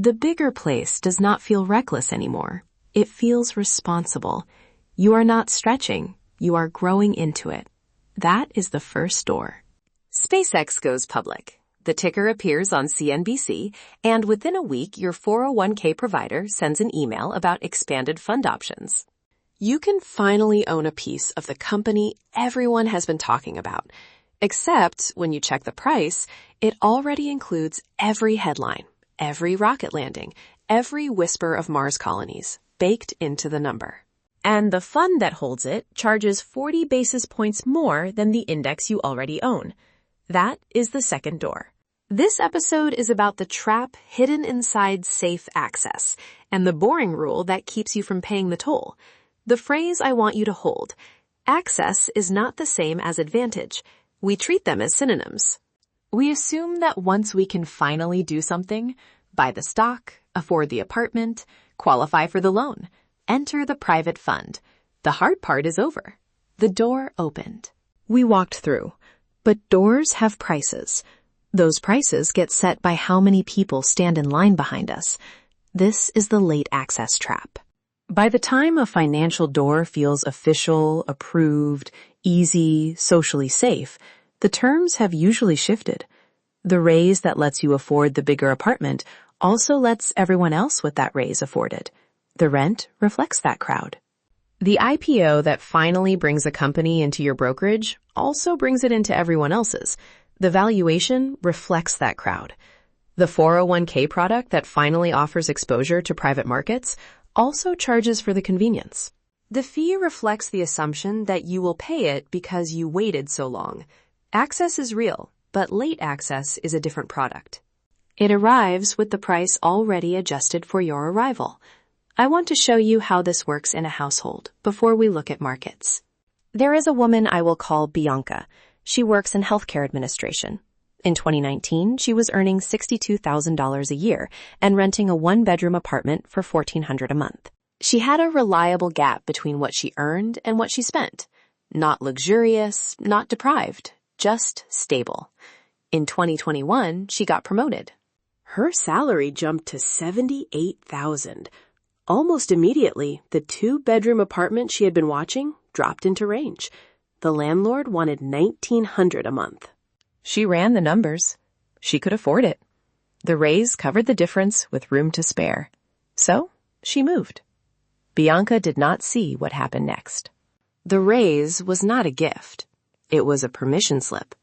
The bigger place does not feel reckless anymore. It feels responsible. You are not stretching. You are growing into it. That is the first door. SpaceX goes public. The ticker appears on CNBC, and within a week, your 401k provider sends an email about expanded fund options. You can finally own a piece of the company everyone has been talking about. Except when you check the price, it already includes every headline, every rocket landing, every whisper of Mars colonies, baked into the number. And the fund that holds it charges 40 basis points more than the index you already own. That is the second door. This episode is about the trap hidden inside safe access and the boring rule that keeps you from paying the toll. The phrase I want you to hold: access is not the same as advantage. We treat them as synonyms. We assume that once we can finally do something, buy the stock, afford the apartment, qualify for the loan, enter the private fund, the hard part is over. The door opened. We walked through. But doors have prices. Those prices get set by how many people stand in line behind us. This is the late access trap. By the time a financial door feels official, approved, easy, socially safe, the terms have usually shifted. The raise that lets you afford the bigger apartment also lets everyone else with that raise afford it. The rent reflects that crowd. The IPO that finally brings a company into your brokerage also brings it into everyone else's. The valuation reflects that crowd. The 401k product that finally offers exposure to private markets also charges for the convenience. The fee reflects the assumption that you will pay it because you waited so long. Access is real, but late access is a different product. It arrives with the price already adjusted for your arrival. I want to show you how this works in a household before we look at markets. There is a woman I will call Bianca. She works in healthcare administration. In 2019, she was earning $62,000 a year and renting a one-bedroom apartment for $1,400 a month. She had a reliable gap between what she earned and what she spent. Not luxurious, not deprived, just stable. In 2021, she got promoted. Her salary jumped to $78,000. Almost immediately, the two-bedroom apartment she had been watching dropped into range. The landlord wanted $1,900 a month. She ran the numbers. She could afford it. The raise covered the difference with room to spare. So, she moved. Bianca did not see what happened next. The raise was not a gift. It was a permission slip.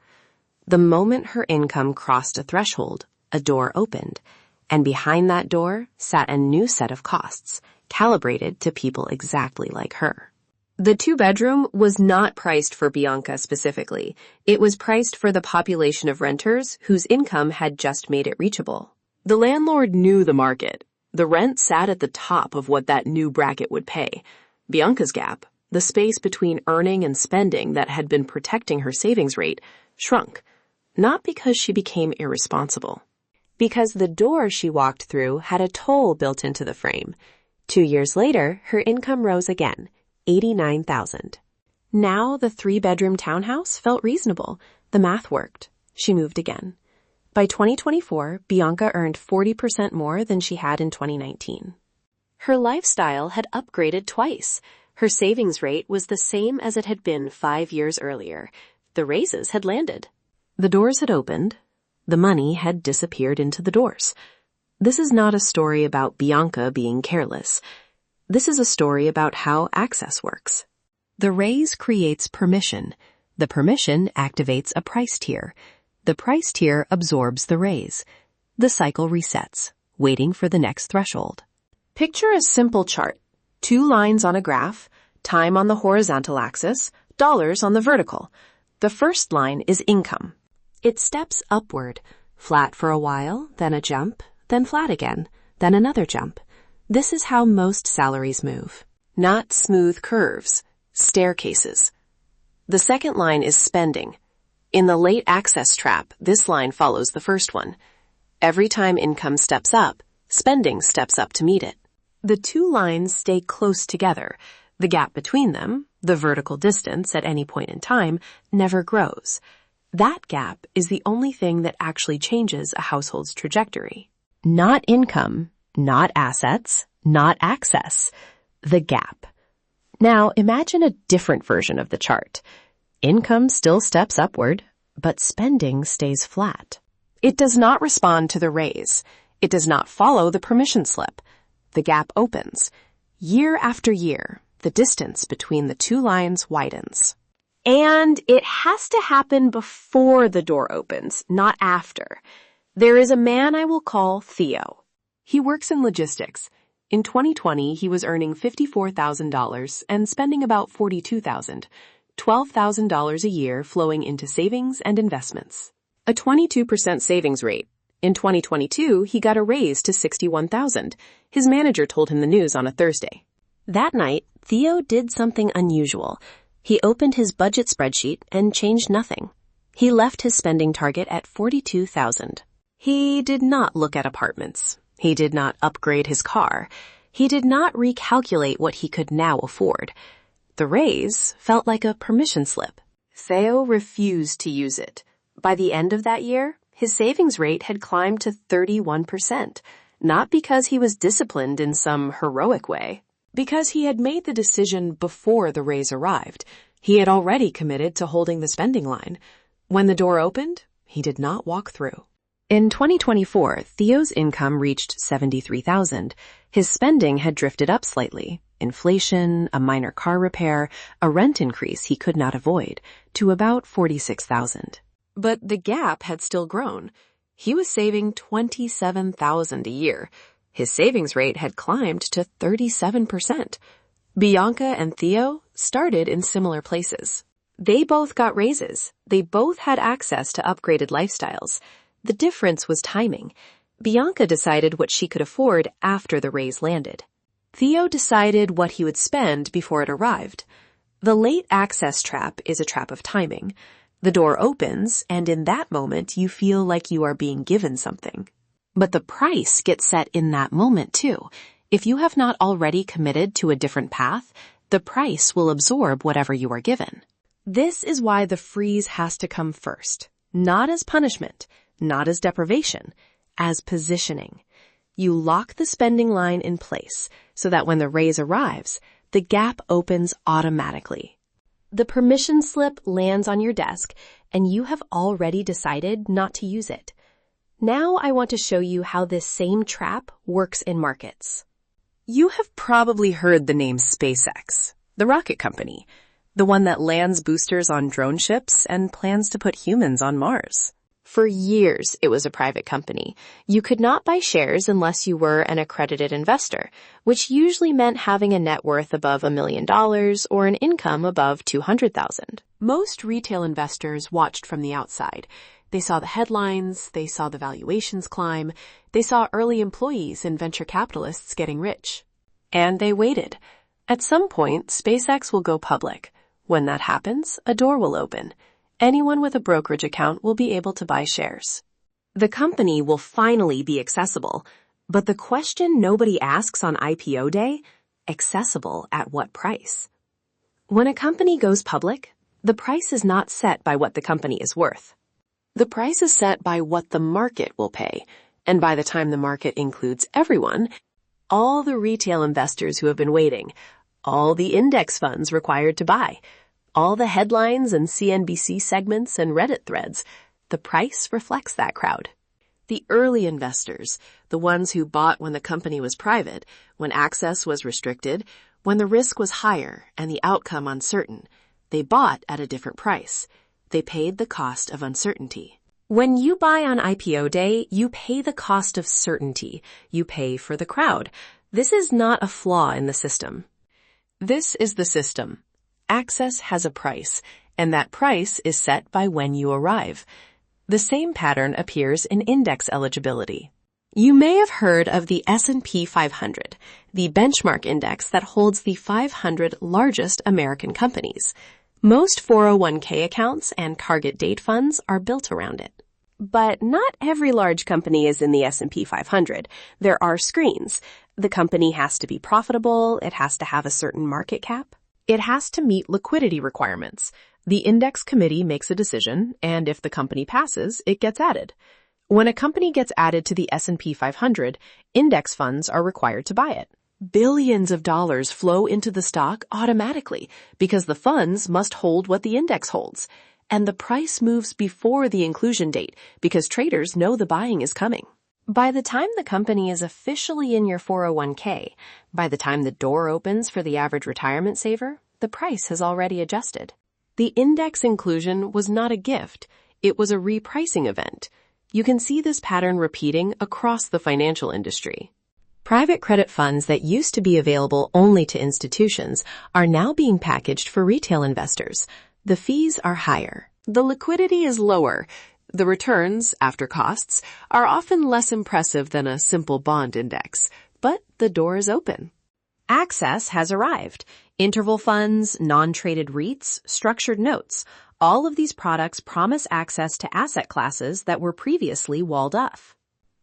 The moment her income crossed a threshold, a door opened, and behind that door sat a new set of costs, calibrated to people exactly like her. The two-bedroom was not priced for Bianca specifically. It was priced for the population of renters whose income had just made it reachable. The landlord knew the market. The rent sat at the top of what that new bracket would pay. Bianca's gap, the space between earning and spending that had been protecting her savings rate, shrunk. Not because she became irresponsible. Because the door she walked through had a toll built into the frame. 2 years later, her income rose again. $89,000. Now the 3-bedroom townhouse felt reasonable. The math worked. She moved again. By 2024, Bianca earned 40% more than she had in 2019. Her lifestyle had upgraded twice. Her savings rate was the same as it had been 5 years earlier. The raises had landed. The doors had opened. The money had disappeared into the doors. This is not a story about Bianca being careless. This is a story about how access works. The raise creates permission. The permission activates a price tier. The price tier absorbs the raise. The cycle resets, waiting for the next threshold. Picture a simple chart. 2 lines on a graph, time on the horizontal axis, dollars on the vertical. The first line is income. It steps upward, flat for a while, then a jump, then flat again, then another jump. This is how most salaries move. Not smooth curves, staircases. The second line is spending. In the late access trap, this line follows the first one. Every time income steps up, spending steps up to meet it. The 2 lines stay close together. The gap between them, the vertical distance at any point in time, never grows. That gap is the only thing that actually changes a household's trajectory. Not income, not assets, not access. The gap. Now imagine a different version of the chart. Income still steps upward, but spending stays flat. It does not respond to the raise. It does not follow the permission slip. The gap opens. Year after year, the distance between the two lines widens. And it has to happen before the door opens, not after. There is a man I will call Theo. He works in logistics. In 2020, he was earning $54,000 and spending about $42,000, $12,000 a year flowing into savings and investments. A 22% savings rate. In 2022, he got a raise to $61,000. His manager told him the news on a Thursday. That night, Theo did something unusual. He opened his budget spreadsheet and changed nothing. He left his spending target at $42,000. He did not look at apartments. He did not upgrade his car. He did not recalculate what he could now afford. The raise felt like a permission slip. Theo refused to use it. By the end of that year, his savings rate had climbed to 31%, not because he was disciplined in some heroic way, because he had made the decision before the raise arrived. He had already committed to holding the spending line. When the door opened, he did not walk through. In 2024, Theo's income reached $73,000. His spending had drifted up slightly. Inflation, a minor car repair, a rent increase he could not avoid, to about $46,000. But the gap had still grown. He was saving $27,000 a year. His savings rate had climbed to 37%. Bianca and Theo started in similar places. They both got raises. They both had access to upgraded lifestyles. The difference was timing. Bianca decided what she could afford after the raise landed. Theo decided what he would spend before it arrived. The late access trap is a trap of timing. The door opens, and in that moment you feel like you are being given something. But the price gets set in that moment too. If you have not already committed to a different path, the price will absorb whatever you are given. This is why the freeze has to come first. Not as punishment, not as deprivation, as positioning. You lock the spending line in place so that when the raise arrives, the gap opens automatically. The permission slip lands on your desk, and you have already decided not to use it. Now I want to show you how this same trap works in markets. You have probably heard the name SpaceX, the rocket company, the one that lands boosters on drone ships and plans to put humans on Mars. For years, it was a private company. You could not buy shares unless you were an accredited investor, which usually meant having a net worth above $1 million or an income above $200,000. Most retail investors watched from the outside. They saw the headlines, they saw the valuations climb, they saw early employees and venture capitalists getting rich. And they waited. At some point, SpaceX will go public. When that happens, a door will open. Anyone with a brokerage account will be able to buy shares. The company will finally be accessible, but the question nobody asks on IPO day, accessible at what price? When a company goes public, the price is not set by what the company is worth. The price is set by what the market will pay, and by the time the market includes everyone, all the retail investors who have been waiting, all the index funds required to buy, all the headlines and CNBC segments and Reddit threads, the price reflects that crowd. The early investors, the ones who bought when the company was private, when access was restricted, when the risk was higher and the outcome uncertain, they bought at a different price. They paid the cost of uncertainty. When you buy on IPO day, you pay the cost of certainty. You pay for the crowd. This is not a flaw in the system. This is the system. Access has a price, and that price is set by when you arrive. The same pattern appears in index eligibility. You may have heard of the S&P 500, the benchmark index that holds the 500 largest American companies. Most 401k accounts and target date funds are built around it. But not every large company is in the S&P 500. There are screens. The company has to be profitable. It has to have a certain market cap. It has to meet liquidity requirements. The index committee makes a decision, and if the company passes, it gets added. When a company gets added to the S&P 500, index funds are required to buy it. Billions of dollars flow into the stock automatically because the funds must hold what the index holds. And the price moves before the inclusion date because traders know the buying is coming. By the time the company is officially in your 401k, by the time the door opens for the average retirement saver, the price has already adjusted. The index inclusion was not a gift. It was a repricing event. You can see this pattern repeating across the financial industry. Private credit funds that used to be available only to institutions are now being packaged for retail investors. The fees are higher. The liquidity is lower. The returns, after costs, are often less impressive than a simple bond index. But the door is open. Access has arrived. Interval funds, non-traded REITs, structured notes. All of these products promise access to asset classes that were previously walled off.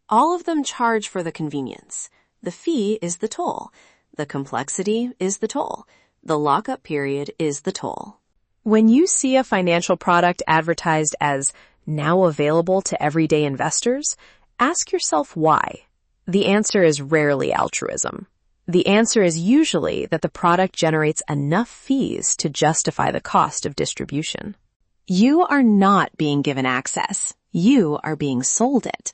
All of them charge for the convenience. The fee is the toll. The complexity is the toll. The lockup period is the toll. When you see a financial product advertised as now available to everyday investors, ask yourself why. The answer is rarely altruism. The answer is usually that the product generates enough fees to justify the cost of distribution. You are not being given access. You are being sold it.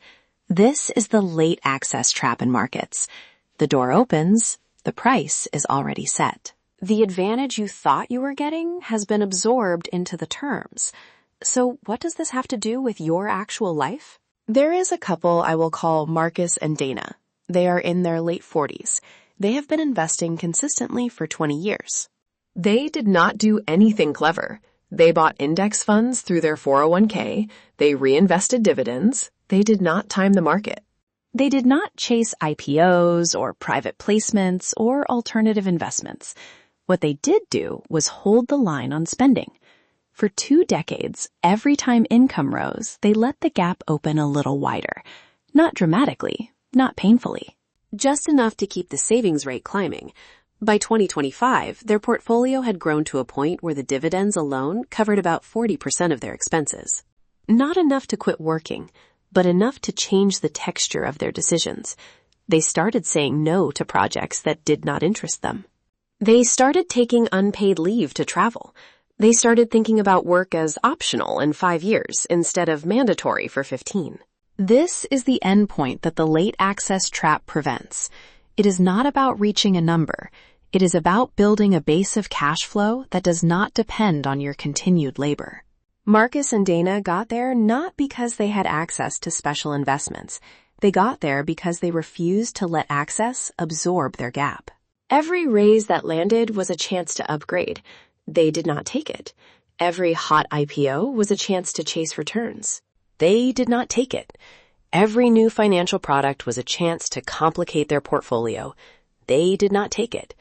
This is the late access trap in markets. The door opens, the price is already set. The advantage you thought you were getting has been absorbed into the terms. So what does this have to do with your actual life? There is a couple I will call Marcus and Dana. They are in their late 40s. They have been investing consistently for 20 years. They did not do anything clever. They bought index funds through their 401k. They reinvested dividends. They did not time the market. They did not chase IPOs or private placements or alternative investments. What they did do was hold the line on spending. For 2 decades, every time income rose, they let the gap open a little wider. Not dramatically, not painfully. Just enough to keep the savings rate climbing. By 2025, their portfolio had grown to a point where the dividends alone covered about 40% of their expenses. Not enough to quit working, but enough to change the texture of their decisions. They started saying no to projects that did not interest them. They started taking unpaid leave to travel. They started thinking about work as optional in 5 years instead of mandatory for 15. This is the endpoint that the late access trap prevents. It is not about reaching a number. It is about building a base of cash flow that does not depend on your continued labor. Marcus and Dana got there not because they had access to special investments. They got there because they refused to let access absorb their gap. Every raise that landed was a chance to upgrade. They did not take it. Every hot IPO was a chance to chase returns. They did not take it. Every new financial product was a chance to complicate their portfolio. They did not take it.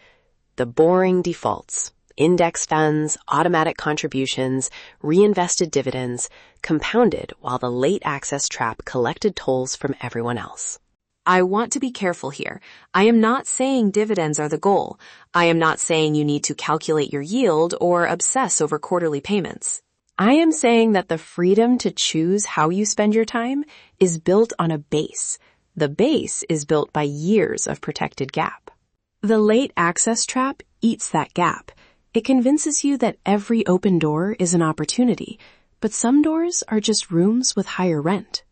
The boring defaults, index funds, automatic contributions, reinvested dividends, compounded while the late access trap collected tolls from everyone else. I want to be careful here. I am not saying dividends are the goal. I am not saying you need to calculate your yield or obsess over quarterly payments. I am saying that the freedom to choose how you spend your time is built on a base. The base is built by years of protected gap. The late access trap eats that gap. It convinces you that every open door is an opportunity, but some doors are just rooms with higher rent.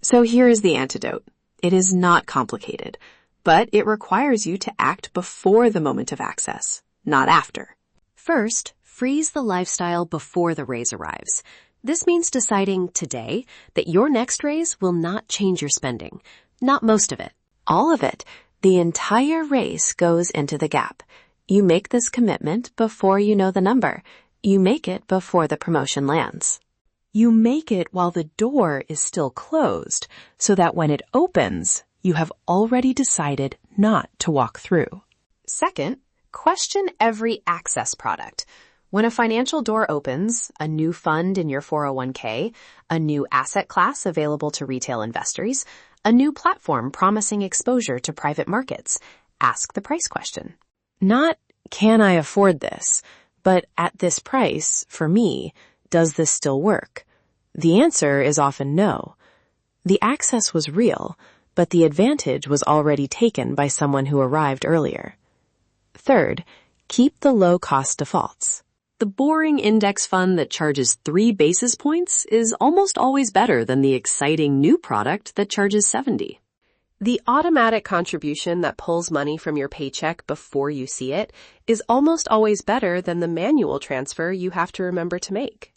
So here is the antidote. It is not complicated, but it requires you to act before the moment of access, not after. First, freeze the lifestyle before the raise arrives. This means deciding today that your next raise will not change your spending. Not most of it. All of it. The entire raise goes into the gap. You make this commitment before you know the number. You make it before the promotion lands. You make it while the door is still closed, so that when it opens, you have already decided not to walk through. Second, question every access product. When a financial door opens, a new fund in your 401k, a new asset class available to retail investors, a new platform promising exposure to private markets, ask the price question. Not, can I afford this? But at this price, for me, does this still work? The answer is often no. The access was real, but the advantage was already taken by someone who arrived earlier. Third, keep the low-cost defaults. The boring index fund that charges 3 basis points is almost always better than the exciting new product that charges 70. The automatic contribution that pulls money from your paycheck before you see it is almost always better than the manual transfer you have to remember to make.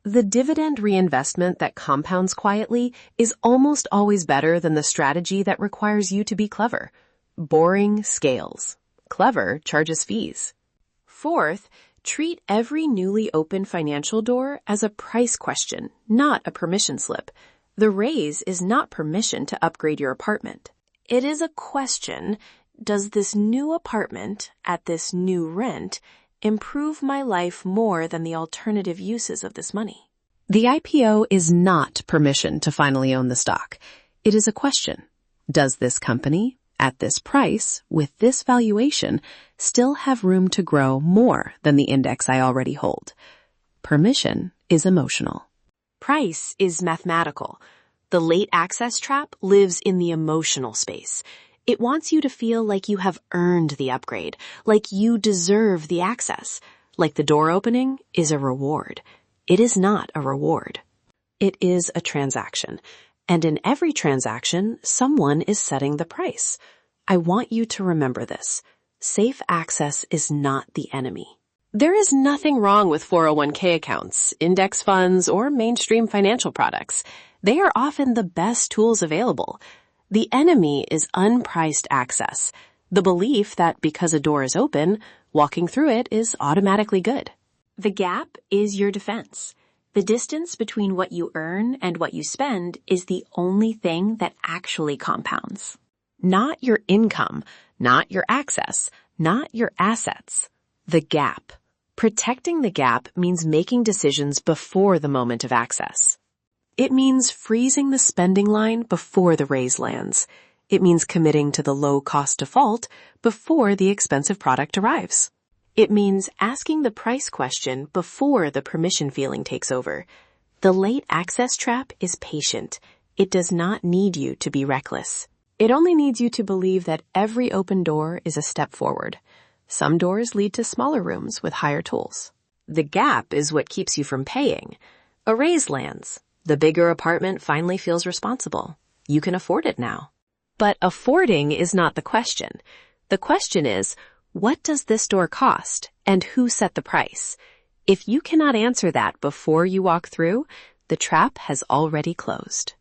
The dividend reinvestment that compounds quietly is almost always better than the strategy that requires you to be clever. Boring scales. Clever charges fees. Fourth, treat every newly opened financial door as a price question, not a permission slip. The raise is not permission to upgrade your apartment. It is a question, does this new apartment at this new rent improve my life more than the alternative uses of this money? The IPO is not permission to finally own the stock. It is a question. Does this company, at this price, with this valuation, still have room to grow more than the index I already hold? Permission is emotional. Price is mathematical. The late access trap lives in the emotional space. It wants you to feel like you have earned the upgrade, like you deserve the access, like the door opening is a reward. It is not a reward. It is a transaction. And in every transaction, someone is setting the price. I want you to remember this. Safe access is not the enemy. There is nothing wrong with 401k accounts, index funds, or mainstream financial products. They are often the best tools available. The enemy is unpriced access, the belief that because a door is open, walking through it is automatically good. The gap is your defense. The distance between what you earn and what you spend is the only thing that actually compounds. Not your income, not your access, not your assets. The gap. Protecting the gap means making decisions before the moment of access. It means freezing the spending line before the raise lands. It means committing to the low-cost default before the expensive product arrives. It means asking the price question before the permission feeling takes over. The late access trap is patient. It does not need you to be reckless. It only needs you to believe that every open door is a step forward. Some doors lead to smaller rooms with higher tools. The gap is what keeps you from paying. A raise lands. The bigger apartment finally feels responsible. You can afford it now. But affording is not the question. The question is, what does this door cost, and who set the price? If you cannot answer that before you walk through, the trap has already closed.